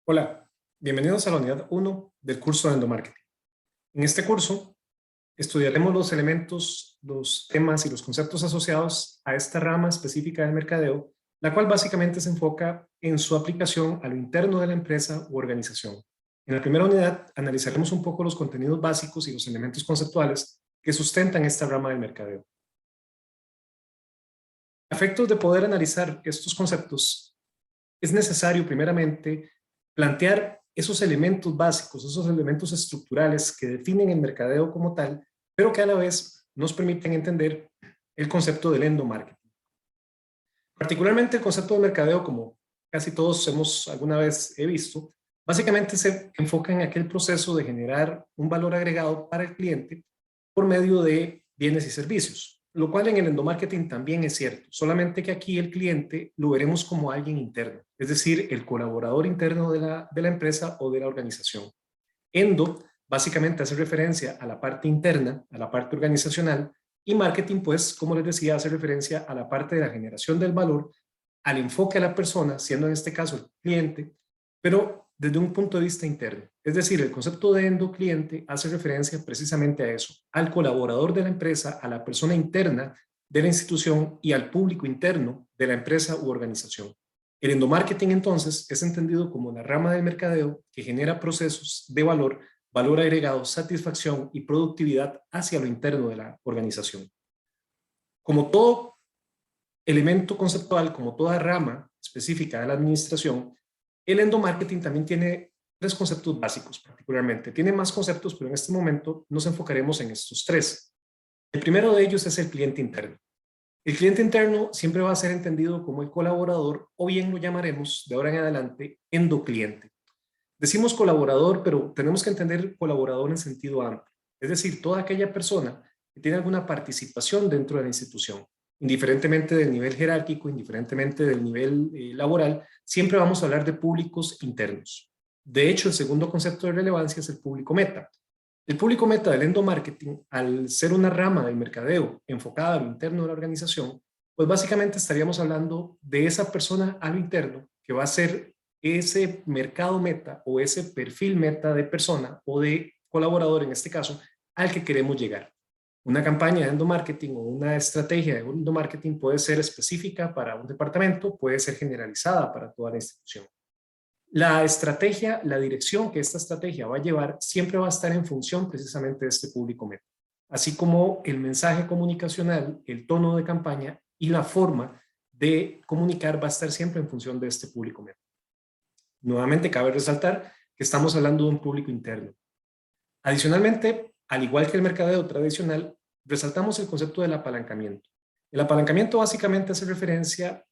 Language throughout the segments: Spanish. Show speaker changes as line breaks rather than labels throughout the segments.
Hola, bienvenidos a la unidad 1 del curso de endomarketing. En este curso estudiaremos los elementos, los temas y los conceptos asociados a esta rama específica del mercadeo, la cual básicamente se enfoca en su aplicación a lo interno de la empresa u organización. En la primera unidad analizaremos un poco los contenidos básicos y los elementos conceptuales que sustentan esta rama del mercadeo. A efectos de poder analizar estos conceptos, es necesario primeramente plantear esos elementos básicos, esos elementos estructurales que definen el mercadeo como tal, pero que a la vez nos permiten entender el concepto del endomarketing. Particularmente el concepto de mercadeo, como casi todos alguna vez he visto, básicamente se enfoca en aquel proceso de generar un valor agregado para el cliente por medio de bienes y servicios, lo cual en el endomarketing también es cierto, solamente que aquí el cliente lo veremos como alguien interno, es decir, el colaborador interno de la empresa o de la organización. Endo básicamente hace referencia a la parte interna, a la parte organizacional, y marketing, pues, como les decía, hace referencia a la parte de la generación del valor, al enfoque a la persona, siendo en este caso el cliente, pero desde un punto de vista interno. Es decir, el concepto de endo cliente hace referencia precisamente a eso, al colaborador de la empresa, a la persona interna de la institución y al público interno de la empresa u organización. El endomarketing entonces es entendido como la rama del mercadeo que genera procesos de valor, valor agregado, satisfacción y productividad hacia lo interno de la organización. Como todo elemento conceptual, como toda rama específica de la administración, el endomarketing también tiene tres conceptos básicos particularmente. Tiene más conceptos, pero en este momento nos enfocaremos en estos tres. El primero de ellos es el cliente interno. El cliente interno siempre va a ser entendido como el colaborador, o bien lo llamaremos de ahora en adelante endocliente. Decimos colaborador, pero tenemos que entender colaborador en sentido amplio, es decir, toda aquella persona que tiene alguna participación dentro de la institución, indiferentemente del nivel jerárquico, indiferentemente del nivel laboral, siempre vamos a hablar de públicos internos. De hecho, el segundo concepto de relevancia es el público meta. El público meta del endomarketing, al ser una rama del mercadeo enfocada a lo interno de la organización, pues básicamente estaríamos hablando de esa persona a lo interno que va a ser ese mercado meta o ese perfil meta de persona o de colaborador en este caso al que queremos llegar. Una campaña de endomarketing o una estrategia de endomarketing puede ser específica para un departamento, puede ser generalizada para toda la institución. La estrategia, la dirección que esta estrategia va a llevar siempre va a estar en función precisamente de este público meta, así como el mensaje comunicacional, el tono de campaña y la forma de comunicar va a estar siempre en función de este público meta. Nuevamente cabe resaltar que estamos hablando de un público interno. Adicionalmente, al igual que el mercadeo tradicional, resaltamos el concepto del apalancamiento. El apalancamiento básicamente hace referencia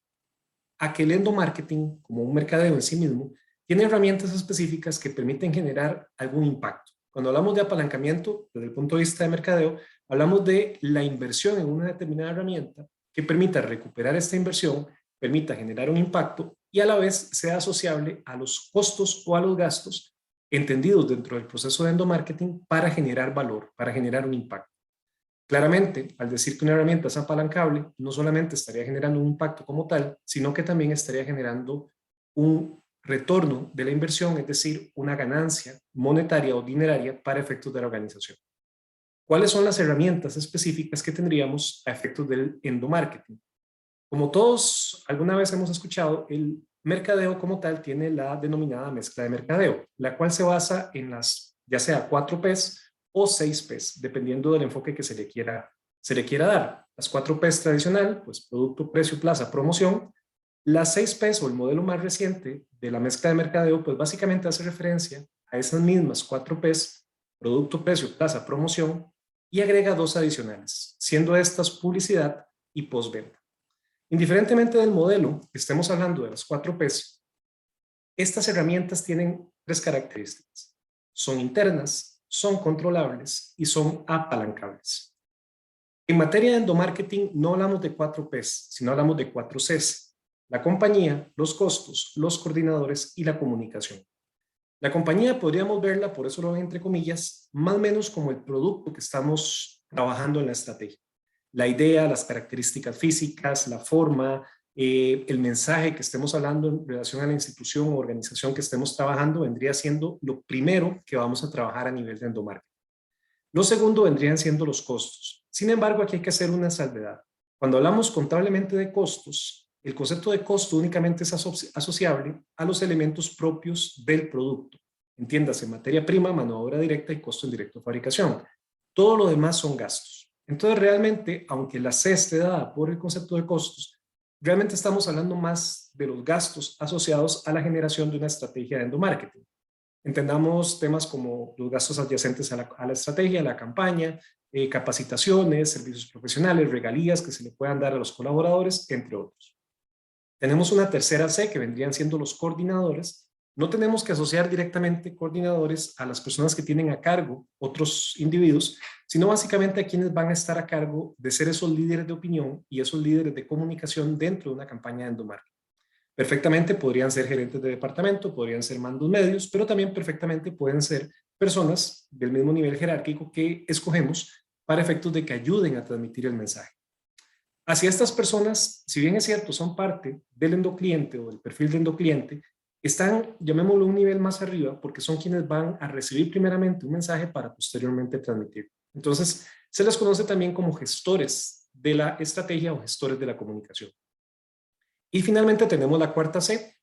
a que el endomarketing, como un mercadeo en sí mismo, tiene herramientas específicas que permiten generar algún impacto. Cuando hablamos de apalancamiento, desde el punto de vista de mercadeo, hablamos de la inversión en una determinada herramienta que permita recuperar esta inversión, permita generar un impacto y a la vez sea asociable a los costos o a los gastos entendidos dentro del proceso de endomarketing para generar valor, para generar un impacto. Claramente, al decir que una herramienta es apalancable, no solamente estaría generando un impacto como tal, sino que también estaría generando un retorno de la inversión, es decir, una ganancia monetaria o dineraria para efectos de la organización. ¿Cuáles son las herramientas específicas que tendríamos a efectos del endomarketing? Como todos alguna vez hemos escuchado, el mercadeo como tal tiene la denominada mezcla de mercadeo, la cual se basa en las, ya sea 4 P's o 6 P's, dependiendo del enfoque que se le quiera dar. Las 4 P's tradicional, pues producto, precio, plaza, promoción. Las 6 P's o el modelo más reciente de la mezcla de mercadeo, pues básicamente hace referencia a esas mismas 4 P's, producto, precio, plaza, promoción, y agrega 2 adicionales, siendo estas publicidad y postventa. Indiferentemente del modelo, estemos hablando de las 4 P's, estas herramientas tienen 3 características. Son internas, son controlables y son apalancables. En materia de endomarketing no hablamos de 4 P's, sino hablamos de 4 C's. La compañía, los costos, los coordinadores y la comunicación. La compañía podríamos verla, por eso lo ven entre comillas, más o menos como el producto que estamos trabajando en la estrategia. La idea, las características físicas, la forma, el mensaje que estemos hablando en relación a la institución o organización que estemos trabajando vendría siendo lo primero que vamos a trabajar a nivel de endomarketing. Lo segundo vendrían siendo los costos. Sin embargo, aquí hay que hacer una salvedad. Cuando hablamos contablemente de costos, el concepto de costo únicamente es asociable a los elementos propios del producto. Entiéndase, materia prima, mano de obra directa y costo indirecto de fabricación. Todo lo demás son gastos. Entonces, realmente, aunque la C esté dada por el concepto de costos, realmente estamos hablando más de los gastos asociados a la generación de una estrategia de endomarketing. Entendamos temas como los gastos adyacentes a la estrategia, a la campaña, capacitaciones, servicios profesionales, regalías que se le puedan dar a los colaboradores, entre otros. Tenemos una tercera C que vendrían siendo los coordinadores. No tenemos que asociar directamente coordinadores a las personas que tienen a cargo otros individuos, sino básicamente a quienes van a estar a cargo de ser esos líderes de opinión y esos líderes de comunicación dentro de una campaña de endomarketing. Perfectamente podrían ser gerentes de departamento, podrían ser mandos medios, pero también perfectamente pueden ser personas del mismo nivel jerárquico que escogemos para efectos de que ayuden a transmitir el mensaje. Hacia estas personas, si bien es cierto, son parte del endocliente o del perfil de endocliente, están, llamémoslo, un nivel más arriba porque son quienes van a recibir primeramente un mensaje para posteriormente transmitir. Entonces, se les conoce también como gestores de la estrategia o gestores de la comunicación. Y finalmente tenemos la cuarta C,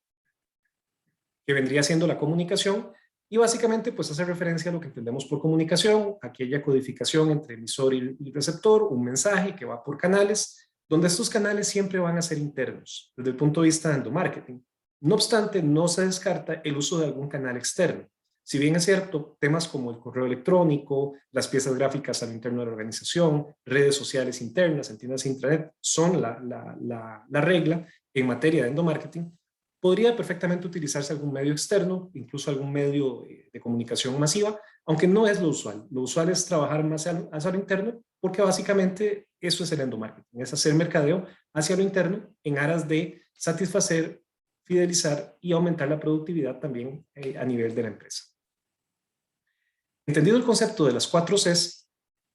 que vendría siendo la comunicación, y básicamente pues hace referencia a lo que entendemos por comunicación, aquella codificación entre emisor y receptor, un mensaje que va por canales, donde estos canales siempre van a ser internos, desde el punto de vista de endomarketing. No obstante, no se descarta el uso de algún canal externo. Si bien es cierto, temas como el correo electrónico, las piezas gráficas al interno de la organización, redes sociales internas, entiendas intranet, son la regla en materia de endomarketing, podría perfectamente utilizarse algún medio externo, incluso algún medio de comunicación masiva, aunque no es lo usual. Lo usual es trabajar más hacia lo interno, porque básicamente eso es el endomarketing, es hacer mercadeo hacia lo interno en aras de satisfacer, fidelizar y aumentar la productividad también a nivel de la empresa. Entendido el concepto de las 4 Cs,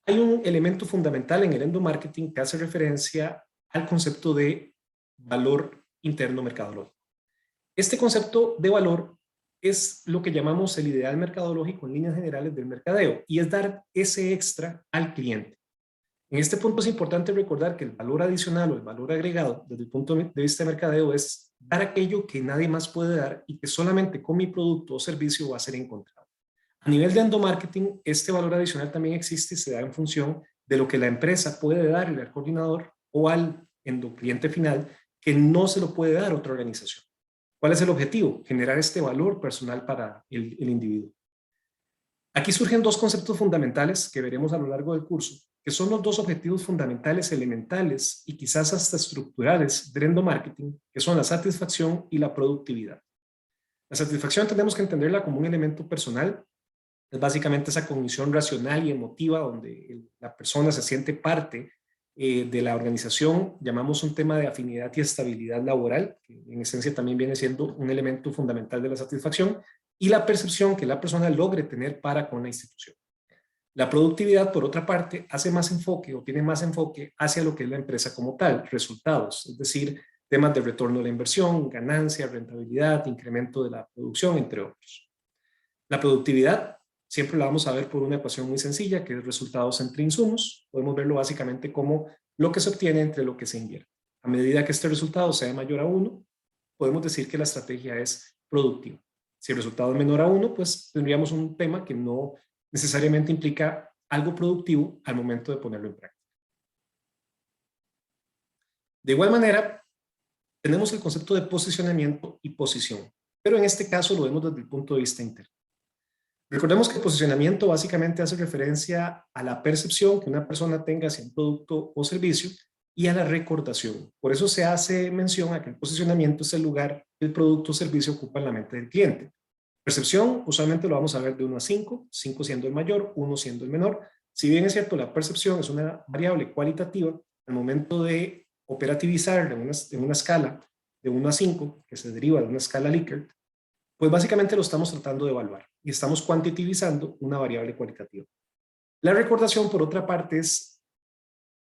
hay un elemento fundamental en el endomarketing que hace referencia al concepto de valor interno mercadológico. Este concepto de valor es lo que llamamos el ideal mercadológico en líneas generales del mercadeo y es dar ese extra al cliente. En este punto es importante recordar que el valor adicional o el valor agregado desde el punto de vista de mercadeo es dar aquello que nadie más puede dar y que solamente con mi producto o servicio va a ser encontrado. A nivel de endomarketing, este valor adicional también existe y se da en función de lo que la empresa puede darle al coordinador o al endocliente final que no se lo puede dar otra organización. ¿Cuál es el objetivo? Generar este valor personal para el individuo. Aquí surgen dos conceptos fundamentales que veremos a lo largo del curso, que son los dos objetivos fundamentales elementales y quizás hasta estructurales del endomarketing, que son la satisfacción y la productividad. La satisfacción tenemos que entenderla como un elemento personal. Es básicamente esa cognición racional y emotiva donde la persona se siente parte de la organización. Llamamos un tema de afinidad y estabilidad laboral, que en esencia también viene siendo un elemento fundamental de la satisfacción, y la percepción que la persona logre tener para con la institución. La productividad, por otra parte, hace más enfoque o tiene más enfoque hacia lo que es la empresa como tal, resultados, es decir, temas de retorno de la inversión, ganancia, rentabilidad, incremento de la producción, entre otros. La productividad siempre la vamos a ver por una ecuación muy sencilla, que es resultados entre insumos. Podemos verlo básicamente como lo que se obtiene entre lo que se invierte. A medida que este resultado sea mayor a 1, podemos decir que la estrategia es productiva. Si el resultado es menor a 1, pues tendríamos un tema que no necesariamente implica algo productivo al momento de ponerlo en práctica. De igual manera, tenemos el concepto de posicionamiento y posición, pero en este caso lo vemos desde el punto de vista interno. Recordemos que el posicionamiento básicamente hace referencia a la percepción que una persona tenga hacia un producto o servicio y a la recordación. Por eso se hace mención a que el posicionamiento es el lugar que el producto o servicio ocupa en la mente del cliente. Percepción, usualmente lo vamos a ver de 1 a 5, 5 siendo el mayor, 1 siendo el menor. Si bien es cierto, la percepción es una variable cualitativa, al momento de operativizar en una escala de 1 a 5, que se deriva de una escala Likert, pues básicamente lo estamos tratando de evaluar y estamos cuantitativizando una variable cualitativa. La recordación, por otra parte, es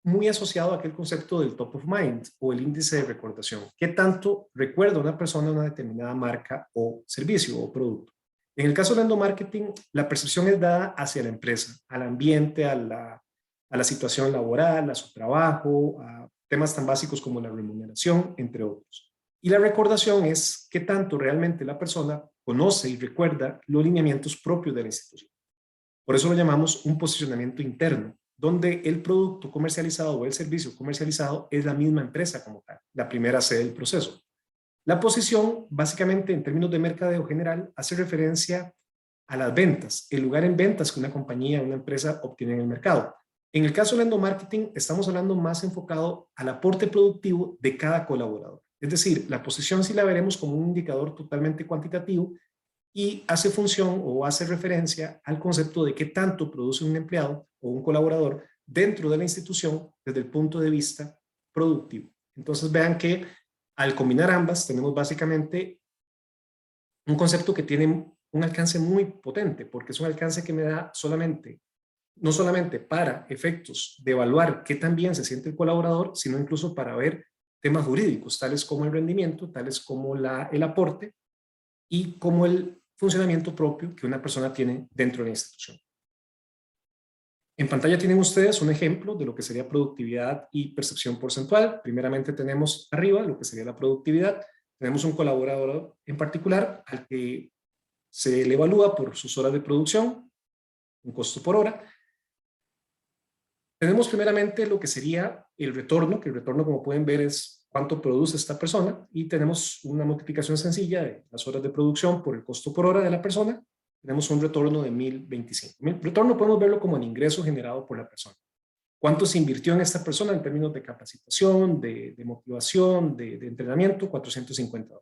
muy asociado a aquel concepto del top of mind o el índice de recordación. ¿Qué tanto recuerda una persona una determinada marca o servicio o producto? En el caso del endomarketing, la percepción es dada hacia la empresa, al ambiente, a la situación laboral, a su trabajo, a temas tan básicos como la remuneración, entre otros. Y la recordación es qué tanto realmente la persona conoce y recuerda los lineamientos propios de la institución. Por eso lo llamamos un posicionamiento interno, donde el producto comercializado o el servicio comercializado es la misma empresa como tal, la primera sede del proceso. La posición, básicamente en términos de mercadeo general, hace referencia a las ventas, el lugar en ventas que una compañía, una empresa obtiene en el mercado. En el caso del endomarketing, estamos hablando más enfocado al aporte productivo de cada colaborador. Es decir, la posición sí la veremos como un indicador totalmente cuantitativo y hace función o hace referencia al concepto de qué tanto produce un empleado o un colaborador dentro de la institución desde el punto de vista productivo. Entonces vean que al combinar ambas tenemos básicamente un concepto que tiene un alcance muy potente, porque es un alcance que me da solamente, no solamente para efectos de evaluar qué tan bien se siente el colaborador, sino incluso para ver temas jurídicos, tales como el rendimiento, tales como el aporte y como el funcionamiento propio que una persona tiene dentro de la institución. En pantalla tienen ustedes un ejemplo de lo que sería productividad y percepción porcentual. Primeramente tenemos arriba lo que sería la productividad. Tenemos un colaborador en particular al que se le evalúa por sus horas de producción, un costo por hora. Tenemos primeramente lo que sería el retorno, que el retorno, como pueden ver, es cuánto produce esta persona, y tenemos una multiplicación sencilla de las horas de producción por el costo por hora de la persona. Tenemos un retorno de 1025. El retorno podemos verlo como el ingreso generado por la persona. ¿Cuánto se invirtió en esta persona en términos de capacitación, de motivación, de entrenamiento? $450.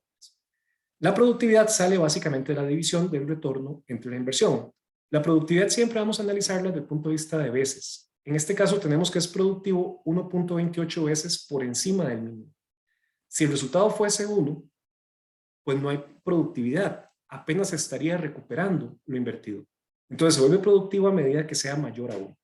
La productividad sale básicamente de la división del retorno entre la inversión. La productividad siempre vamos a analizarla desde el punto de vista de veces. En este caso tenemos que es productivo 1.28 veces por encima del mínimo. Si el resultado fuese 1, pues no hay productividad, apenas estaría recuperando lo invertido. Entonces se vuelve productivo a medida que sea mayor a 1.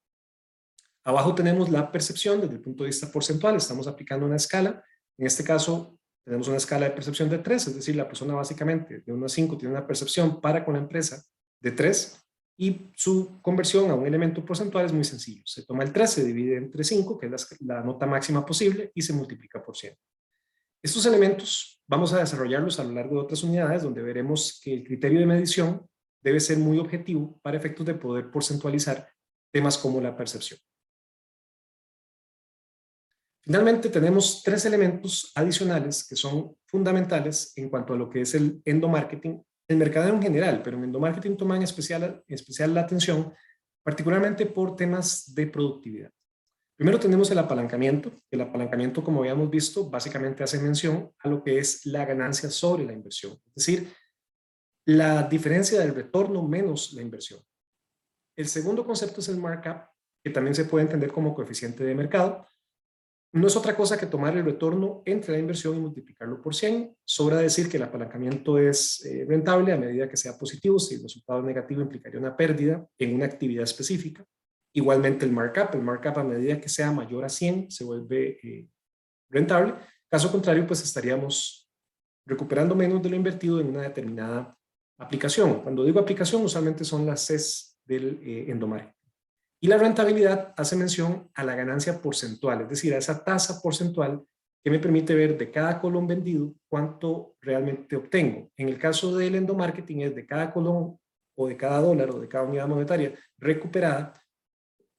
Abajo tenemos la percepción desde el punto de vista porcentual, estamos aplicando una escala. En este caso tenemos una escala de percepción de 3, es decir, la persona básicamente de 1 a 5 tiene una percepción para con la empresa de 3, y su conversión a un elemento porcentual es muy sencillo. Se toma el 3, se divide entre 5, que es la nota máxima posible, y se multiplica por 100. Estos elementos vamos a desarrollarlos a lo largo de otras unidades, donde veremos que el criterio de medición debe ser muy objetivo para efectos de poder porcentualizar temas como la percepción. Finalmente, tenemos 3 elementos adicionales que son fundamentales en cuanto a lo que es el endomarketing, el mercadeo en general, pero en endomarketing toman en especial la atención, particularmente por temas de productividad. Primero tenemos el apalancamiento. El apalancamiento, como habíamos visto, básicamente hace mención a lo que es la ganancia sobre la inversión, es decir, la diferencia del retorno menos la inversión. El segundo concepto es el markup, que también se puede entender como coeficiente de mercado. No es otra cosa que tomar el retorno entre la inversión y multiplicarlo por 100. Sobra decir que el apalancamiento es rentable a medida que sea positivo. Si el resultado es negativo implicaría una pérdida en una actividad específica. Igualmente el markup a medida que sea mayor a 100 se vuelve rentable. Caso contrario, pues estaríamos recuperando menos de lo invertido en una determinada aplicación. Cuando digo aplicación, usualmente son las Cs del endomarketing. Y la rentabilidad hace mención a la ganancia porcentual, es decir, a esa tasa porcentual que me permite ver de cada colón vendido cuánto realmente obtengo. En el caso del endomarketing es de cada colón o de cada dólar o de cada unidad monetaria recuperada,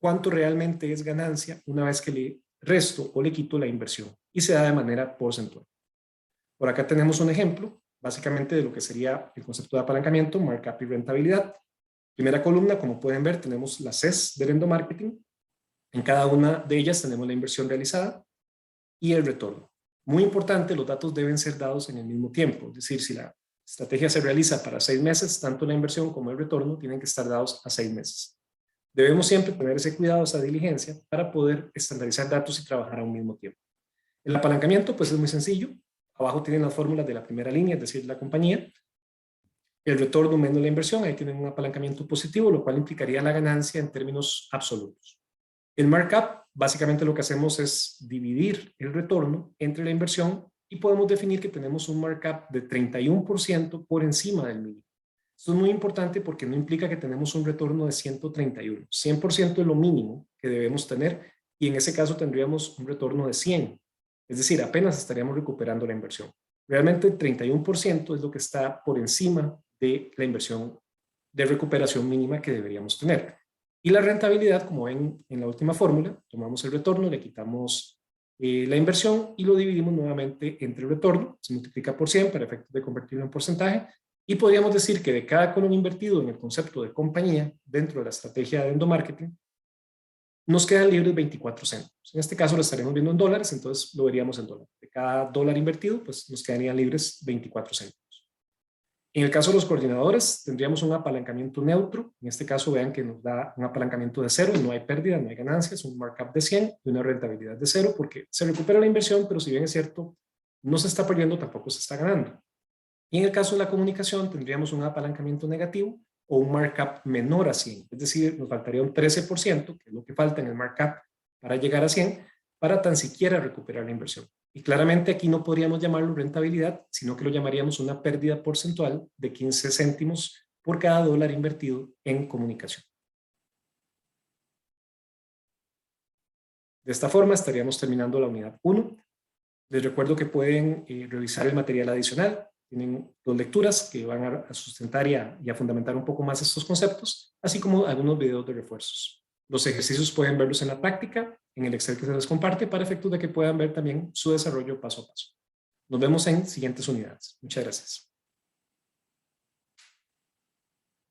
cuánto realmente es ganancia una vez que le resto o le quito la inversión, y se da de manera porcentual. Por acá tenemos un ejemplo básicamente de lo que sería el concepto de apalancamiento, markup y rentabilidad. Primera columna, como pueden ver, tenemos las Cs del endomarketing. En cada una de ellas tenemos la inversión realizada y el retorno. Muy importante, los datos deben ser dados en el mismo tiempo. Es decir, si la estrategia se realiza para 6 meses, tanto la inversión como el retorno tienen que estar dados a 6 meses. Debemos siempre tener ese cuidado, esa diligencia, para poder estandarizar datos y trabajar a un mismo tiempo. El apalancamiento, pues es muy sencillo. Abajo tienen las fórmulas de la primera línea, es decir, la compañía. El retorno menos la inversión, ahí tienen un apalancamiento positivo, lo cual implicaría la ganancia en términos absolutos. El markup, básicamente lo que hacemos es dividir el retorno entre la inversión y podemos definir que tenemos un markup de 31% por encima del mínimo. Esto es muy importante porque no implica que tenemos un retorno de 131. 100% es lo mínimo que debemos tener y en ese caso tendríamos un retorno de 100. Es decir, apenas estaríamos recuperando la inversión. Realmente el 31% es lo que está por encima de la inversión de recuperación mínima que deberíamos tener. Y la rentabilidad, como ven en la última fórmula, tomamos el retorno, le quitamos la inversión y lo dividimos nuevamente entre el retorno, se multiplica por 100 para efectos de convertirlo en porcentaje, y podríamos decir que de cada colón invertido en el concepto de compañía dentro de la estrategia de endomarketing, nos quedan libres 24 centavos. En este caso lo estaremos viendo en dólares, entonces lo veríamos en dólares. De cada dólar invertido, pues nos quedarían libres 24 centavos. En el caso de los coordinadores, tendríamos un apalancamiento neutro. En este caso, vean que nos da un apalancamiento de 0, no hay pérdida, no hay ganancias, un markup de 100 y una rentabilidad de 0, porque se recupera la inversión, pero si bien es cierto, no se está perdiendo, tampoco se está ganando. Y en el caso de la comunicación, tendríamos un apalancamiento negativo o un markup menor a 100. Es decir, nos faltaría un 13%, que es lo que falta en el markup para llegar a 100, para tan siquiera recuperar la inversión. Y claramente aquí no podríamos llamarlo rentabilidad, sino que lo llamaríamos una pérdida porcentual de 15 céntimos por cada dólar invertido en comunicación. De esta forma estaríamos terminando la unidad 1. Les recuerdo que pueden revisar el material adicional. Tienen 2 lecturas que van a sustentar y a fundamentar un poco más estos conceptos, así como algunos videos de refuerzos. Los ejercicios pueden verlos en la práctica, en el Excel que se les comparte, para efectos de que puedan ver también su desarrollo paso a paso. Nos vemos en siguientes unidades. Muchas gracias.